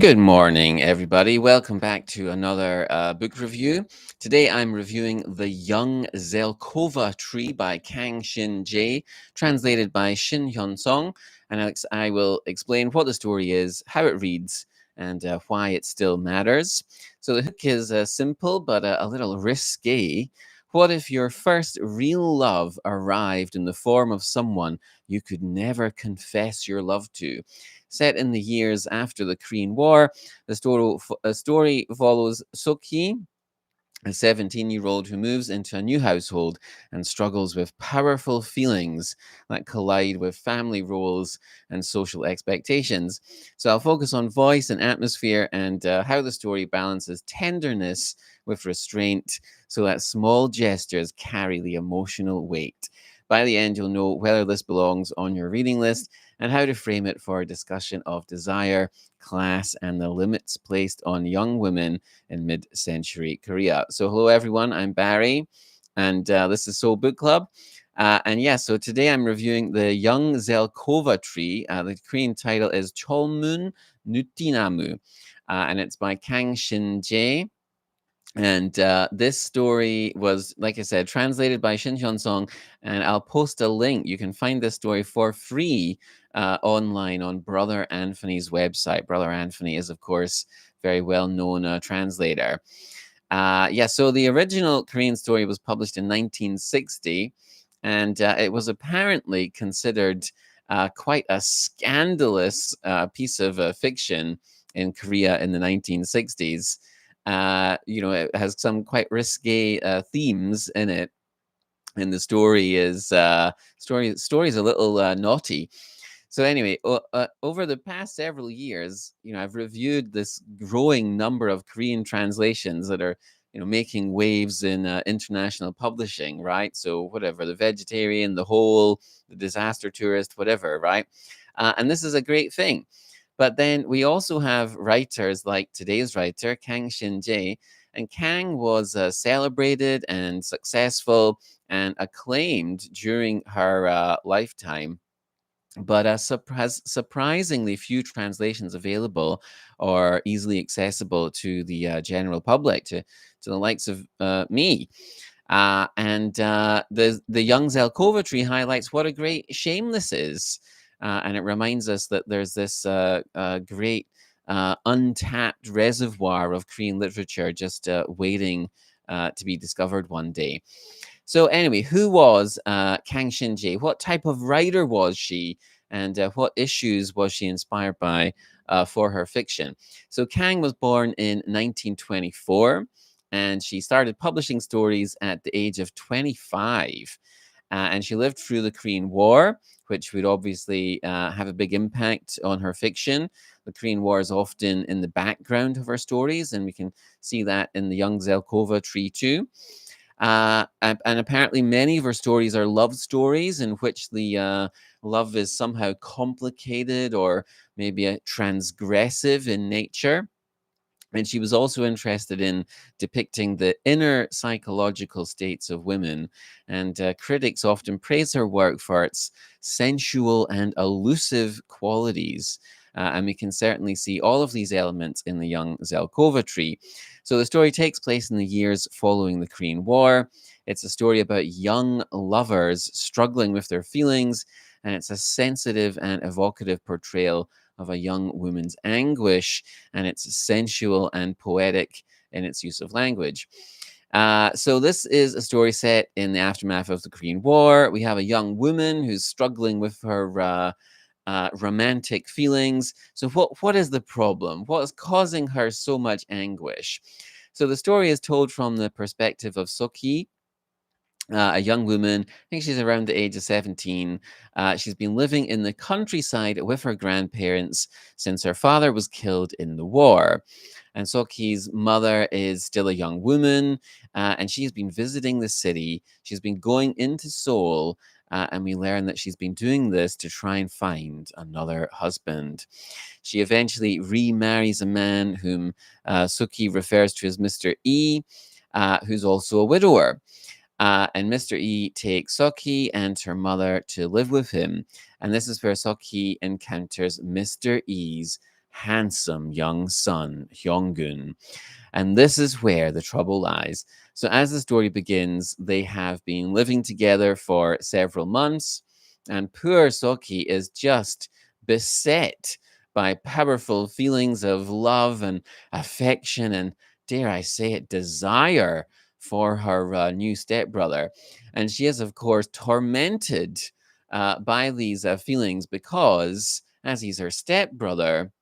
Good morning, everybody. Welcome back to another book review. Today I'm reviewing The Young Zelkova Tree by Kang Shin-jae, translated by Shin Hyun-song. And I will explain what the story is, how it reads, and why it still matters. So the hook is simple but a little risque. What if your first real love arrived in the form of someone you could never confess your love to? Set in the years after the Korean War, the story follows Suk-hui, a 17-year-old who moves into a new household and struggles with powerful feelings that collide with family roles and social expectations. So I'll focus on voice and atmosphere and how the story balances tenderness with restraint so that small gestures carry the emotional weight. By the end, you'll know whether this belongs on your reading list and how to frame it for a discussion of desire, class, and the limits placed on young women in mid-century Korea. So hello everyone, I'm Barry, and this is Seoul Book Club. So today I'm reviewing The Young Zelkova Tree. The Korean title is Cholmun Nutinamu, and it's by Kang Shin-jae. And this story was, like I said, translated by Shin Hyun-song, and I'll post a link. You can find this story for free online on Brother Anthony's website. Brother Anthony is, of course, very well-known translator. So the original Korean story was published in 1960, and it was apparently considered quite a scandalous piece of fiction in Korea in the 1960s. It has some quite risque themes in it, and the story is story is a little naughty. So anyway, over the past several years, I've reviewed this growing number of Korean translations that are, making waves in international publishing, right? So whatever, The Vegetarian, The Whole, The Disaster Tourist, whatever, right? And this is a great thing. But then we also have writers like today's writer, Kang Shin-jae, and Kang was celebrated and successful and acclaimed during her lifetime, but has surprisingly few translations available or easily accessible to the general public, to the likes of me. The Young Zelkova Tree highlights what a great shame this is, and it reminds us that there's this great untapped reservoir of Korean literature just waiting to be discovered one day. So anyway, who was Kang Shin-jae? What type of writer was she? And what issues was she inspired by for her fiction? So Kang was born in 1924, and she started publishing stories at the age of 25. And she lived through the Korean War, which would obviously have a big impact on her fiction. The Korean War is often in the background of her stories, and we can see that in the Young Zelkova Tree too. And apparently, many of her stories are love stories in which the love is somehow complicated or maybe transgressive in nature. And she was also interested in depicting the inner psychological states of women. And critics often praise her work for its sensual and elusive qualities. And we can certainly see all of these elements in the Young Zelkova Tree. So the story takes place in the years following the Korean War. It's a story about young lovers struggling with their feelings, and it's a sensitive and evocative portrayal of a young woman's anguish, and it's sensual and poetic in its use of language. So this is a story set in the aftermath of the Korean War. We have a young woman who's struggling with her romantic feelings. So what is the problem? What is causing her so much anguish? So the story is told from the perspective of Suk-hui, a young woman. I think she's around the age of 17. She's been living in the countryside with her grandparents since her father was killed in the war. And Soki's mother is still a young woman, and she's been visiting the city. She's been going into Seoul, and we learn that she's been doing this to try and find another husband. She eventually remarries a man whom Suki refers to as Mr. E, who's also a widower. And Mr. E takes Soki and her mother to live with him. And this is where Soki encounters Mr. E's handsome young son, Hyung-gun. And this is where the trouble lies. So, as the story begins, they have been living together for several months, and poor Soki is just beset by powerful feelings of love and affection and, dare I say it, desire for her new stepbrother. And she is, of course, tormented by these feelings because, as he's her stepbrother,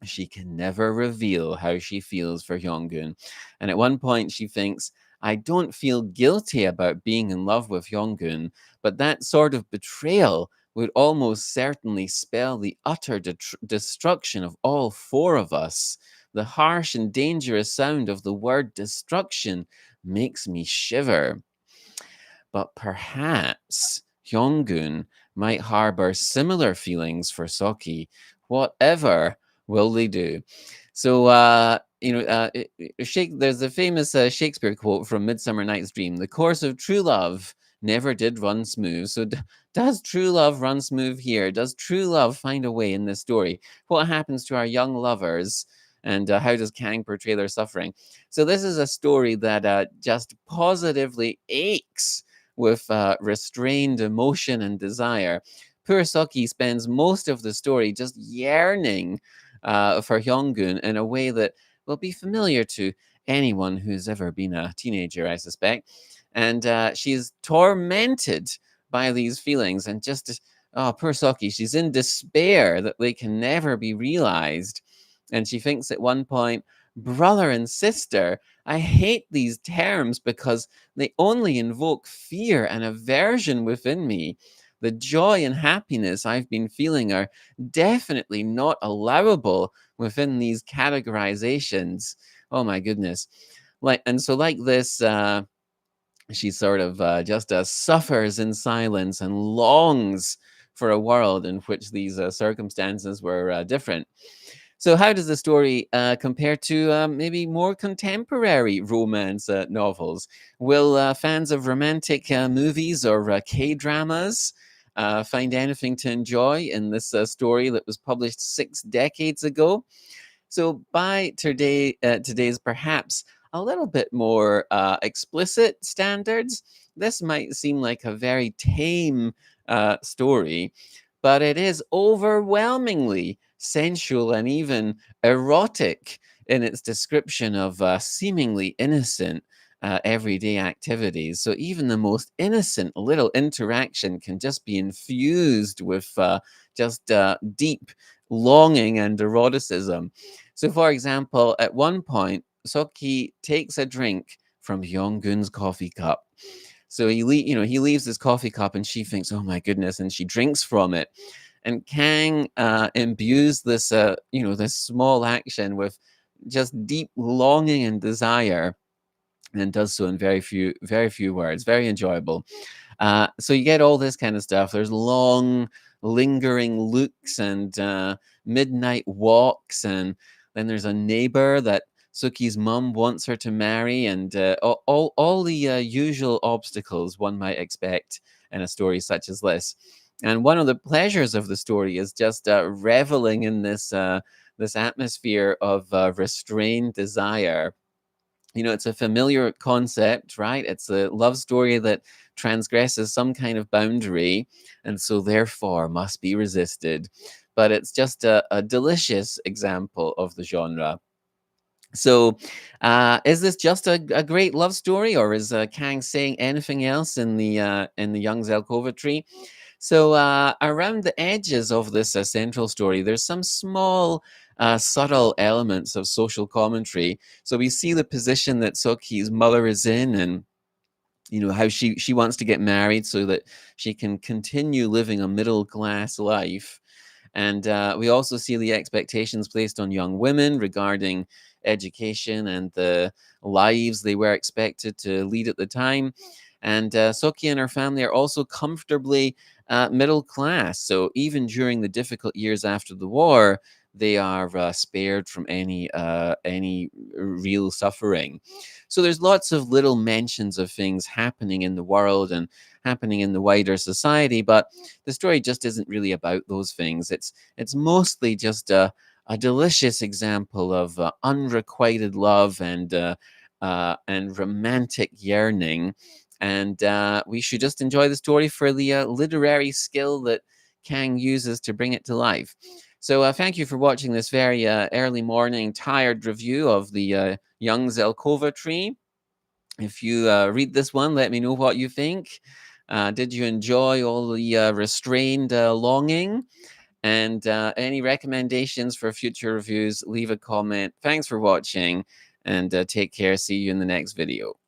she can never reveal how she feels for Hyunggun. And at one point, she thinks, I don't feel guilty about being in love with Hyunggun, but that sort of betrayal would almost certainly spell the utter destruction of all four of us. The harsh and dangerous sound of the word destruction makes me shiver. But perhaps Hyunggun might harbor similar feelings for Soki. Whatever will they do? So, there's a famous Shakespeare quote from Midsummer Night's Dream: "The course of true love never did run smooth." So, does true love run smooth here? Does true love find a way in this story? What happens to our young lovers? And how does Kang portray their suffering? So, this is a story that just positively aches with restrained emotion and desire. Poor Soki spends most of the story just yearning for Hyunggun in a way that will be familiar to anyone who's ever been a teenager, I suspect. And she's tormented by these feelings and just, oh, poor Soki, she's in despair that they can never be realized. And she thinks at one point, brother and sister, I hate these terms because they only invoke fear and aversion within me. The joy and happiness I've been feeling are definitely not allowable within these categorizations. Oh my goodness. Like this, she sort of just suffers in silence and longs for a world in which these circumstances were different. So, how does the story compare to maybe more contemporary romance novels? Will fans of romantic movies or K dramas find anything to enjoy in this story that was published 6 decades ago? So by today's perhaps a little bit more explicit standards, this might seem like a very tame story, but it is overwhelmingly sensual and even erotic in its description of seemingly innocent everyday activities. So even the most innocent little interaction can just be infused with just deep longing and eroticism. So, for example, at one point, Soki takes a drink from Hyung-gun's coffee cup. So he leaves his coffee cup, and she thinks, "Oh my goodness!" and she drinks from it. And Kang imbues this, this small action with just deep longing and desire, and does so in very few words. Very enjoyable. So you get all this kind of stuff. There's long, lingering looks and midnight walks, and then there's a neighbor that Suki's mum wants her to marry, and all the usual obstacles one might expect in a story such as this. And one of the pleasures of the story is just reveling in this atmosphere of restrained desire. It's a familiar concept, right? It's a love story that transgresses some kind of boundary and so therefore must be resisted. But it's just a delicious example of the genre. So, is this just a great love story, or is Kang saying anything else in the Young Zelkova Tree? So, around the edges of this central story, there's some small, subtle elements of social commentary. So we see the position that Soki's mother is in, and how she wants to get married so that she can continue living a middle class life. And we also see the expectations placed on young women regarding education and the lives they were expected to lead at the time. And Soki and her family are also comfortably middle class. So even during the difficult years after the war, they are spared from any real suffering. So there's lots of little mentions of things happening in the world and happening in the wider society, but the story just isn't really about those things. It's mostly just a delicious example of unrequited love and romantic yearning. And we should just enjoy the story for the literary skill that Kang uses to bring it to life. So thank you for watching this very early morning tired review of the Young Zelkova Tree. If you read this one, let me know what you think. Did you enjoy all the restrained longing? And any recommendations for future reviews, leave a comment. Thanks for watching, and take care. See you in the next video.